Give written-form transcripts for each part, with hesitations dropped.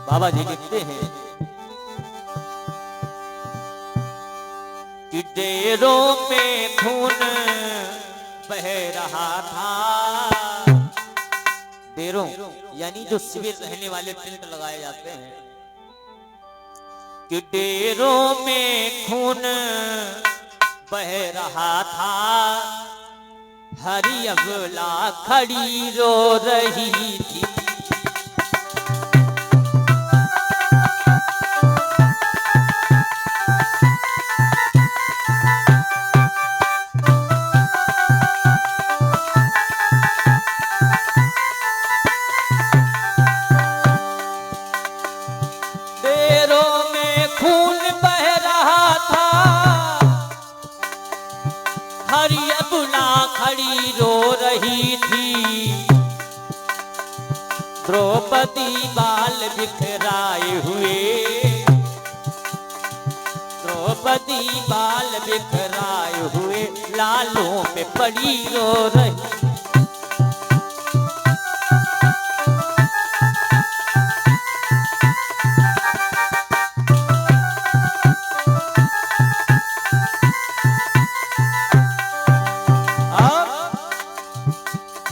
बाबा जी लिखते हैं कि डेरों में खून बह रहा था। डेरों यानी जो शिविर रहने वाले टेंट लगाए जाते हैं, कि डेरों में खून बह रहा था, हरी अबला खड़ी रो रही थी। डेरों में खून बह रहा था, हरी अबला खड़ी रो रही थी। द्रौपदी बाल बिखराए हुए, द्रौपदी बाल बिखराए हुए लालों पे पड़ी रो रही।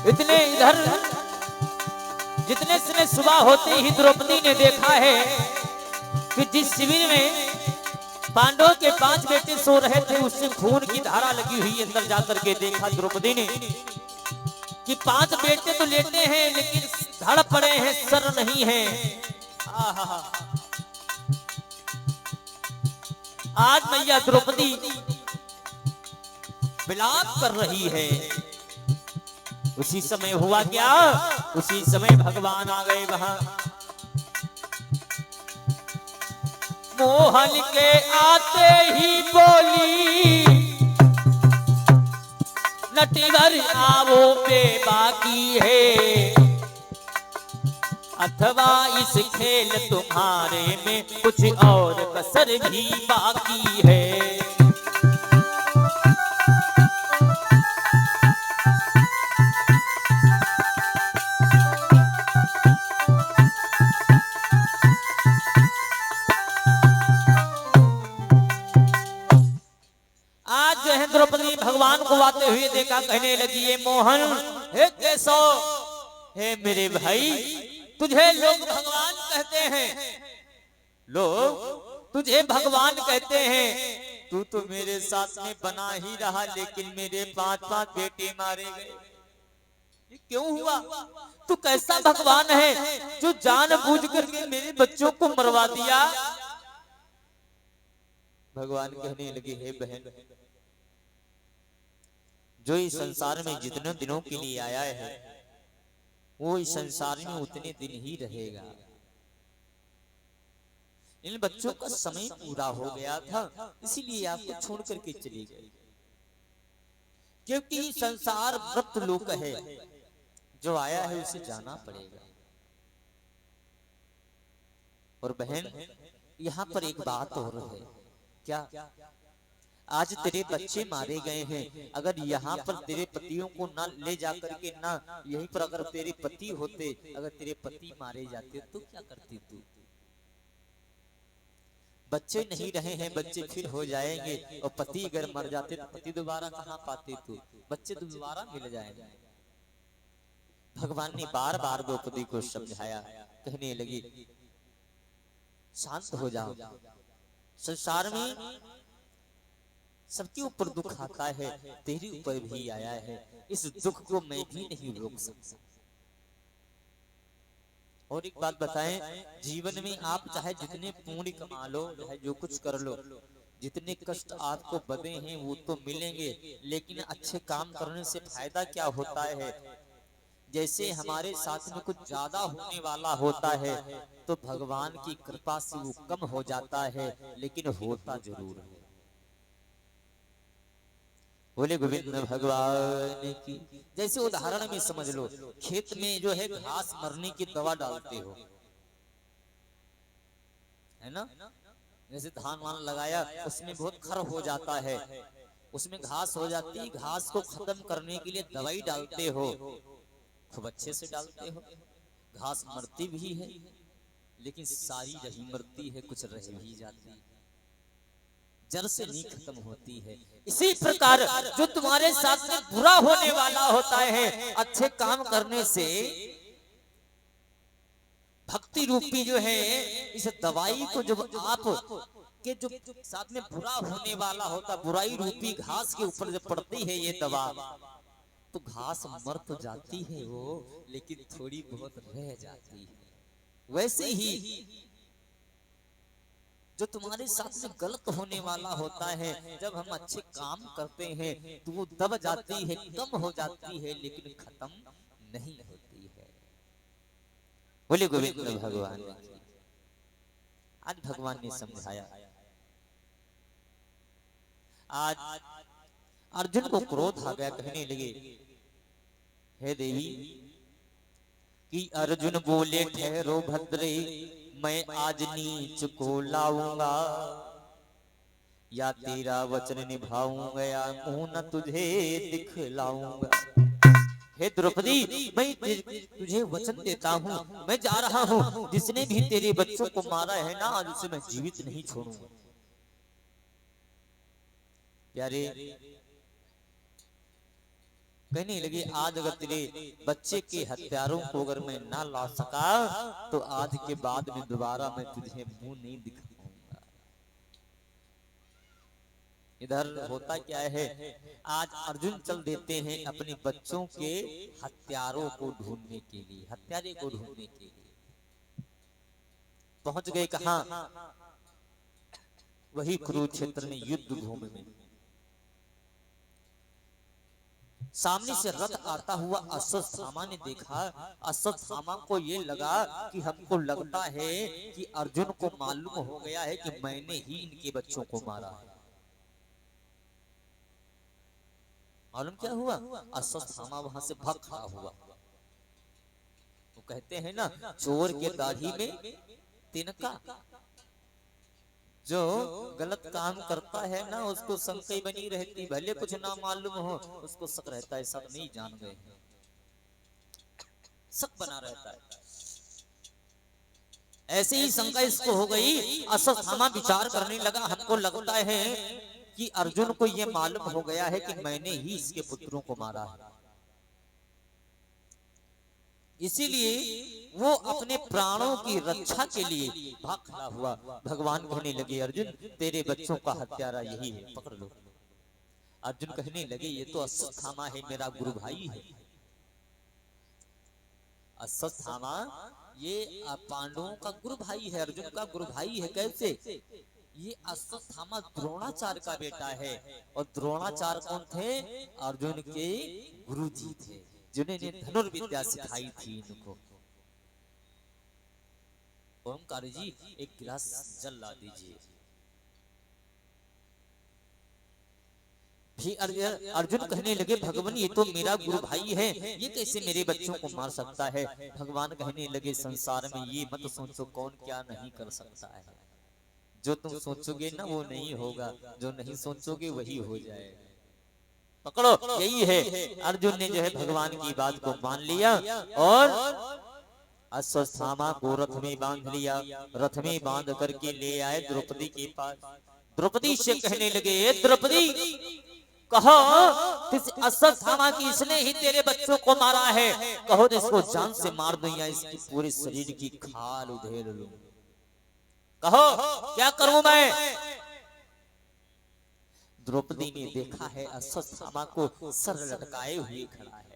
इतने इधर जितने समय सुबह होते ही द्रौपदी ने देखा है कि जिस शिविर में पांडवों के 5 बेटे सो रहे थे, उससे खून की धारा लगी हुई। अंदर जाकर के देखा द्रौपदी ने कि 5 बेटे तो लेटे हैं लेकिन धड़ पड़े हैं, सर नहीं है। आज मैया द्रौपदी विलाप कर रही है। उसी समय हुआ क्या, उसी समय भगवान आ गए वहां। मोहन के आते ही बोली, नटवर आवो पे बाकी है, अथवा इस खेल तुम्हारे में कुछ और कसर भी बाकी है। द्रौपदी भगवान को आते हुए देखा, कहने लगी, ये मोहन, हे केशव, हे मेरे भाई, तुझे लोग भगवान कहते हैं, लोग तुझे भगवान कहते हैं। तू तो मेरे साथ में बना ही रहा, लेकिन मेरे 5 बेटे मारे गए। ये क्यों हुआ? तू कैसा भगवान है जो जानबूझ करके मेरे बच्चों को मरवा दिया? भगवान कहने लगे, हे बहन, जो इस संसार में जितने दिनों के लिए आया है, वो इस संसार में उतने दिन ही रहेगा। इन बच्चों का समय पूरा हो गया था, इसीलिए आपको छोड़ करके चली गई। क्योंकि संसार व्रत लोक है, जो आया है उसे जाना पड़ेगा। और बहन, यहाँ पर एक बात और है। क्या? आज तेरे बच्चे मारे गए हैं, अगर यहाँ पर तेरे पतियों को ना ले जाकर के ना यहीं पर अगर तेरे पति होते, अगर तेरे पति मारे जाते तो क्या करती तू? बच्चे नहीं रहे हैं, बच्चे फिर हो जाएंगे, और पति अगर मर जाते तो पति दोबारा कहाँ पाते तू? बच्चे तो दोबारा मिल जाएंगे। भगवान ने बार बार द्रौपदी को समझाया, कहने लगी, शांत हो जाओ। संसार में सबके ऊपर दुख आता है, तेरे ऊपर भी आया है, इस दुख को मैं भी नहीं रोक सकता। और एक बात बताएं, जीवन में आप चाहे जितने पुण्य कमा लो, चाहे जो कुछ कर लो, जितने कष्ट आपको बदे हैं वो तो मिलेंगे, लेकिन अच्छे काम करने से फायदा क्या होता है? जैसे हमारे साथ में कुछ ज्यादा होने वाला होता है तो भगवान की कृपा से वो कम हो जाता है, लेकिन होता जरूर है। बोले गोविंद भगवान की। जैसे उदाहरण में समझ लो, खेत में जो है घास मरने की दवा डालते हो, है ना? जैसे धान वान लगाया, उसमें बहुत खर हो जाता है, उसमें घास हो जाती है, घास को खत्म करने के लिए दवाई डालते हो, खूब अच्छे से डालते हो, घास मरती भी है। लेकिन सारी रही मरती है, कुछ रह भी जाती है, जड़ से नहीं खत्म होती है। इसी प्रकार जो तुम्हारे साथ में बुरा होने वाला होता है, अच्छे काम करने से भक्ति रूपी जो है इस दवाई को जब आप के जो साथ में बुरा होने वाला होता, बुराई रूपी घास के ऊपर जब पड़ती है ये दवा, तो घास मर तो जाती है वो, लेकिन थोड़ी बहुत रह जाती है। वैसे ही जो तुम्हारे साथ में गलत होने वाला होता है, जब हम अच्छे काम करते हैं तो वो दब जाती है, कम हो जाती है, लेकिन खत्म नहीं होती है। बोले गोविंद भगवान। आज भगवान ने समझाया। आज अर्जुन को क्रोध आ गया, कहने लगे, हे देवी, कि अर्जुन बोले, ठहरो भद्रे, मैं आज नीच को लाऊंगा, या तेरा वचन निभाऊंगा, या मुंह न तुझे दिखलाऊंगा। हे द्रौपदी, मैं तुझे वचन देता हूँ, मैं जा रहा हूँ, जिसने भी तेरे बच्चों को मारा है ना, आज उसे मैं जीवित नहीं छोड़ूंगा। प्यारे कहने लगे, आज अगर तेरे बच्चे के हत्यारों को अगर मैं ना ला सका, तो आज के बाद में दोबारा मैं तुझे मुंह नहीं दिखाऊंगा। इधर होता क्या है, आज अर्जुन चल देते हैं अपने बच्चों के हत्यारों को ढूंढने के लिए, हत्यारे को ढूंढने के लिए। पहुंच गए कहां? वही कुरुक्षेत्र में, युद्ध भूमि में। सामने से रथ आता हुआ अश्वत्थामा ने देखा। अश्वत्थामा को ये लगा कि हमको लगता है कि अर्जुन को मालूम हो गया है कि मैंने ही इनके बच्चों को मारा है। मालूम क्या हुआ? अश्वत्थामा वहां से भाग खड़ा हुआ। वो कहते हैं ना, चोर के दाढ़ी में तिनका। जो गलत काम करता है ना, उसको संशय बनी रहती, भले कुछ ना मालूम हो, उसको शक रहता है, सब नहीं जान गए, शक बना रहता है। ऐसे ही शंका इसको हो गई। अश्वत्थामा विचार करने लगा, हमको लगता है कि अर्जुन को यह मालूम हो गया है कि मैंने ही इसके पुत्रों को मारा है, इसीलिए वो अपने प्राणों की रक्षा के लिए भाग खड़ा हुआ। भगवान कहने लगे, अर्जुन, तेरे बच्चों का हत्यारा यही है, पकड़ लो। अर्जुन कहने लगे, ये तो अश्वत्थामा है, मेरा गुरु भाई है। अश्वत्थामा ये पांडवों का गुरु भाई है, अर्जुन का गुरु भाई है। कैसे? ये अश्वत्थामा द्रोणाचार्य का बेटा है, और द्रोणाचार्य कौन थे? अर्जुन के गुरु जी थे, जिन्होंने धनुर्विद्या सिखाई थी इनको। ओमकार जी, एक गिलास जल ला दीजिए। भी अर्जुन कहने लगे, भगवान, ये तो मेरा गुरु भाई है, ये कैसे मेरे बच्चों को मार सकता है? भगवान कहने लगे, संसार में ये मत सोचो कौन क्या नहीं कर सकता है। जो तुम सोचोगे ना वो नहीं होगा, जो नहीं सोचोगे वही हो जाएगा। पकड़ो, यही है। अर्जुन ने जो है भगवान की बात को मान लिया, और अश्वत्थामा को रथ में बांध लिया। रथ में बांध करके ले आए द्रौपदी के पास। द्रौपदी से कहने लगे, द्रौपदी, कहो अश्वत्थामा की इसने ही तेरे बच्चों को मारा है, कहो तो इसको जान से मार दूं या इसके पूरे शरीर की खाल उधेड़ लूं। कहो क्या करूं मैं? द्रौपदी ने देखा है अश्वत्थामा को सर लटकाए हुए खड़ा है।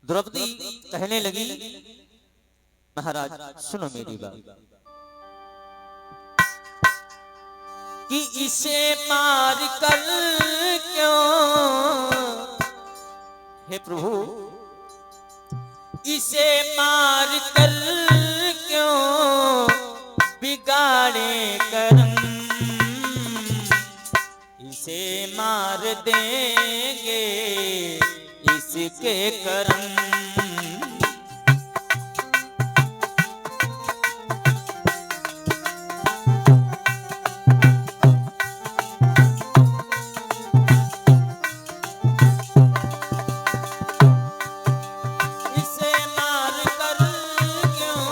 द्रौपदी कहने लगी, महाराज सुनो मेरी बात, कि इसे मार कर क्यों, हे प्रभु, इसे मार कर देंगे इसके कर्म। इसे मार कर क्यों,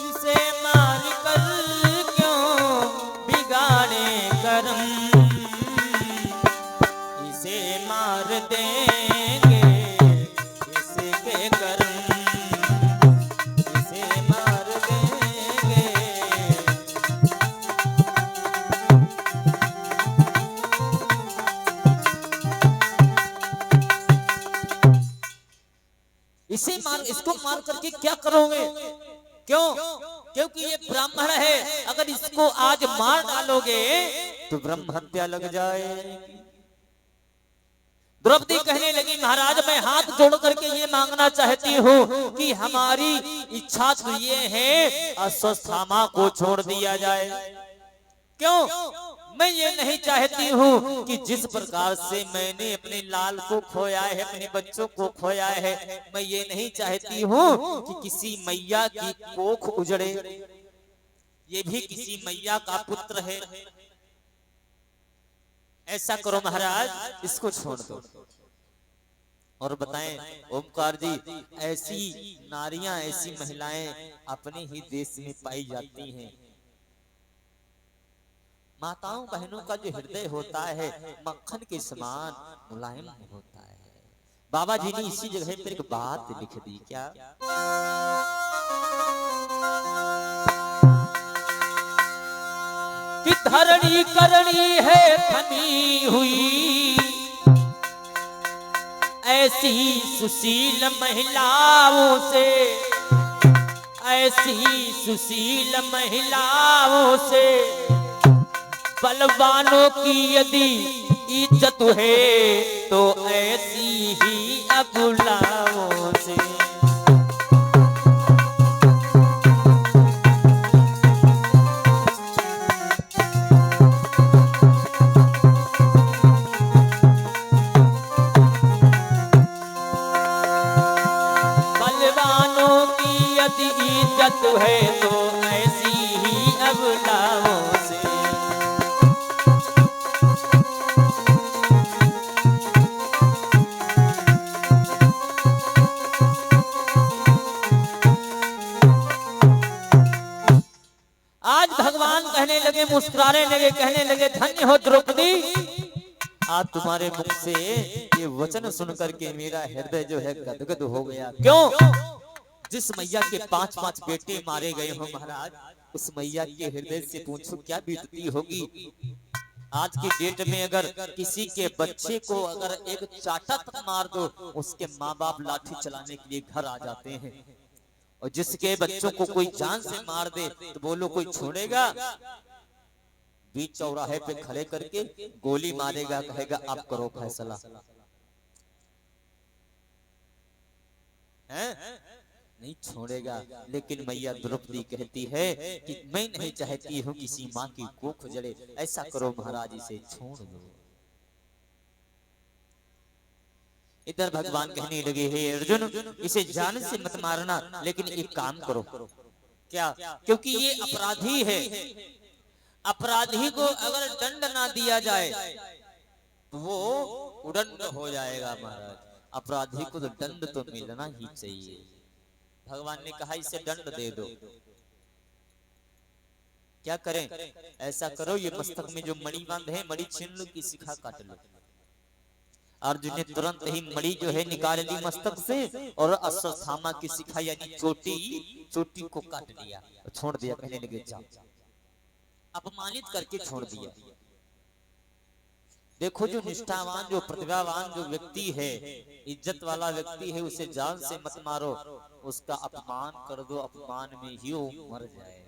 इसे मार कर क्यों बिगाड़े कर्म, इसे मार देंगे इसके कर्म, इसे मार देंगे। इसे मार, इसको मार करके क्या करोगे? क्यों? क्योंकि ये ब्राह्मण है, अगर इसको आज मार डालोगे तो ब्रह्म हत्या लग जाए। द्रौपदी कहने लगी महाराज मैं हाथ जोड़ करके ये मांगना चाहती हूँ कि हमारी इच्छा तो ये है अश्वत्थामा को छोड़ दिया जाए। क्यों? मैं ये नहीं चाहती हूँ कि जिस प्रकार से मैंने अपने लाल को खोया है, अपने बच्चों को खोया है, मैं ये नहीं चाहती हूँ कि किसी मैया की कोख उजड़े। ये भी किसी मैया का पुत्र है। ऐसा करो महाराज, इसको छोड़ दो। और बताएं ओमकार जी, ऐसी नारियां, ऐसी महिलाएं अपने ही देश में पाई जाती हैं। माताओं बहनों का जो हृदय होता है मक्खन के समान मुलायम होता है। बाबा जी ने इसी जगह पर एक बात लिख दी, क्या? कि धरणी करणी है थमी हुई, ऐसी सुशील महिलाओं से, ऐसी सुशील महिलाओं से बलवानों की यदि इज्जत है तो ऐसी ही अबुलाओं से। बलवानों की यदि इज्जत है तो ऐसी ही अबुलाओं से। आज भगवान कहने लगे, मुस्कुराने लगे, कहने लगे धन्य हो द्रौपदी, आज तुम्हारे मुख से ये वचन सुनकर के मेरा हृदय जो है गदगद हो गया। क्यों? जिस मैया के 5-5 बेटे मारे गए हो महाराज, उस मैया के हृदय से पूछो क्या बीतती होगी। आज की डेट में अगर किसी के बच्चे को अगर एक चाटा तक मार दो, उसके माँ बाप लाठी चलाने के लिए घर आ जाते हैं। और जिसके बच्चों को कोई जान से मार दे तो बोलो कोई छोड़ेगा? बीच चौराहे पे खड़े करके गोली मारेगा, कहेगा आप करो फैसला। हैं? नहीं छोड़ेगा। लेकिन मैया द्रौपदी कहती है कि मैं नहीं चाहती हूँ किसी माँ की कोख उजड़े। ऐसा करो महाराज, इसे छोड़ दो। इधर भगवान कहने लगे हे अर्जुन, इसे जान से मत मारना, लेकिन एक काम करो। क्या? क्योंकि ये अपराधी है। अपराधी को अगर दंड ना दिया जाए तो वो उदंड हो जाएगा महाराज। अपराधी को तो दंड तो मिलना ही चाहिए। भगवान ने कहा इसे दंड दे दो। क्या करें? ऐसा करो, ये मस्तक में जो मणि बांध है, मणि छीन लो, की शिखा काट लो। अर्जुन ने तुरंत ही मणि जो है निकाल ली मस्तक से और अश्वत्थामा की शिखा यानी चोटी को काट लिया, छोड़ दिया। कहने लगे जाओ। अपमानित करके छोड़ दिया। देखो जो निष्ठावान, जो प्रतिभावान जो व्यक्ति है, इज्जत वाला व्यक्ति है, उसे जान से मत मारो, उसका अपमान कर दो, अपमान में ही वो मर जाएगा।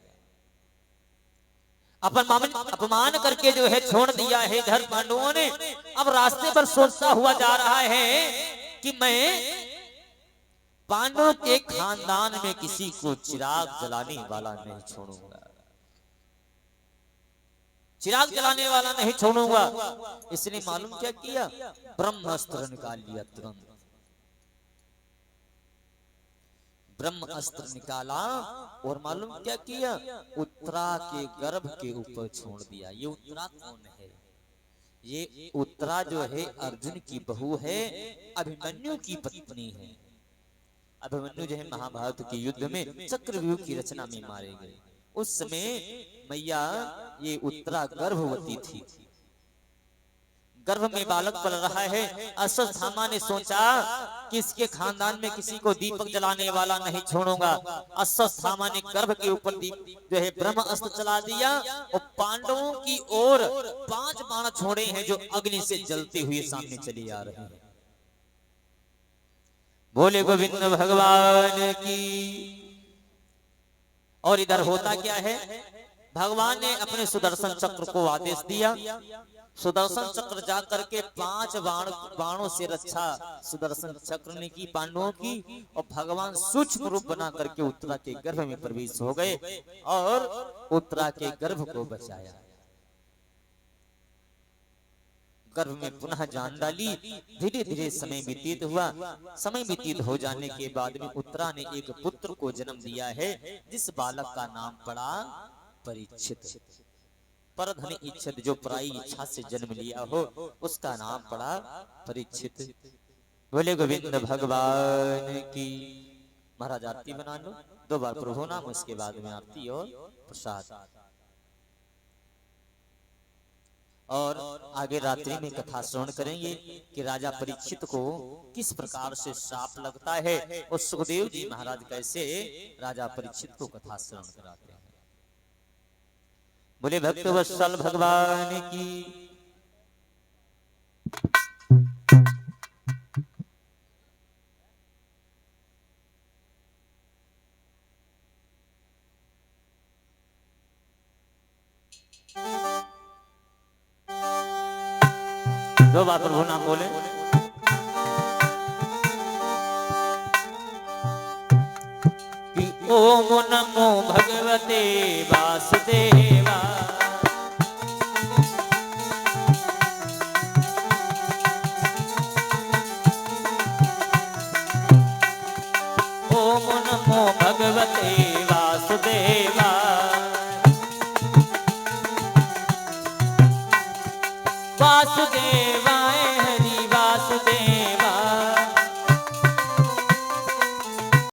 अपमान करके जो है छोड़ दिया है इधर पांडवों ने। अब रास्ते पर सोचता हुआ जा रहा है कि मैं पांडवों के खानदान में किसी को चिराग जलाने वाला नहीं छोड़ूंगा। चिराग जलाने वाला नहीं छोड़ूंगा। इसने मालूम क्या किया, ब्रह्मास्त्र निकाल लिया तुरंत। ब्रह्मास्त्र निकाला और मालूम क्या किया, उत्तरा के गर्भ के ऊपर छोड़ दिया। ये उत्तरा कौन है? ये उत्तरा जो है अर्जुन की बहू है, अभिमन्यु की पत्नी है। अभिमन्यु जो है महाभारत के युद्ध में चक्रव्यूह की रचना में मारे गए। उस समय मैया ये उत्तरा गर्भवती थी। गर्भ में बालक पल रहा है। अश्वत्थामा ने सोचा कि इसके खानदान में किसी को दीपक जलाने वाला नहीं छोड़ूंगा। अश्वत्थामा ने गर्भ के ऊपर जो है ब्रह्मास्त्र चला दिया और पांडवों की ओर 5 बाण छोड़े हैं जो अग्नि से जलते हुए सामने चले आ रहे हैं। बोले गोविंद भगवान की। और इधर होता क्या है, भगवान ने अपने सुदर्शन चक्र को आदेश दिया। सुदर्शन चक्र जा करके 5 बाणों से रक्षा सुदर्शन चक्र ने की पांडवों की, और भगवान सूक्ष्म रूप बना करके उत्तरा के गर्भ में प्रवेश हो गए और उत्तरा के गर्भ को बचाया। गर्भ में पुनः जान डाली। धीरे धीरे समय व्यतीत हुआ। समय व्यतीत हो जाने के बाद में उत्तरा ने एक पुत्र को जन्म दिया है, जिस बालक का नाम पड़ा परीक्षित। परधन इच्छित, जो पराई इच्छा से जन्म लिया हो उसका नाम पड़ा परीक्षित। बोले गोविंद भगवान की। महाराज आरती बना लो, 2 बार प्रभु नाम, उसके बाद में आरती और प्रसाद। और आगे रात्रि में कथा श्रवण करेंगे कि राजा परीक्षित को किस प्रकार से श्राप लगता है और सुखदेव जी महाराज कैसे राजा परीक्षित को कथा श्रवण कराते हैं। बोले भक्त वत्सल भगवान की। दो बार प्रभु नाम बोले। कि ओम नमो भगवते वासुदेवा। ओम नमो भगवते वासुदेवा। वासुदेव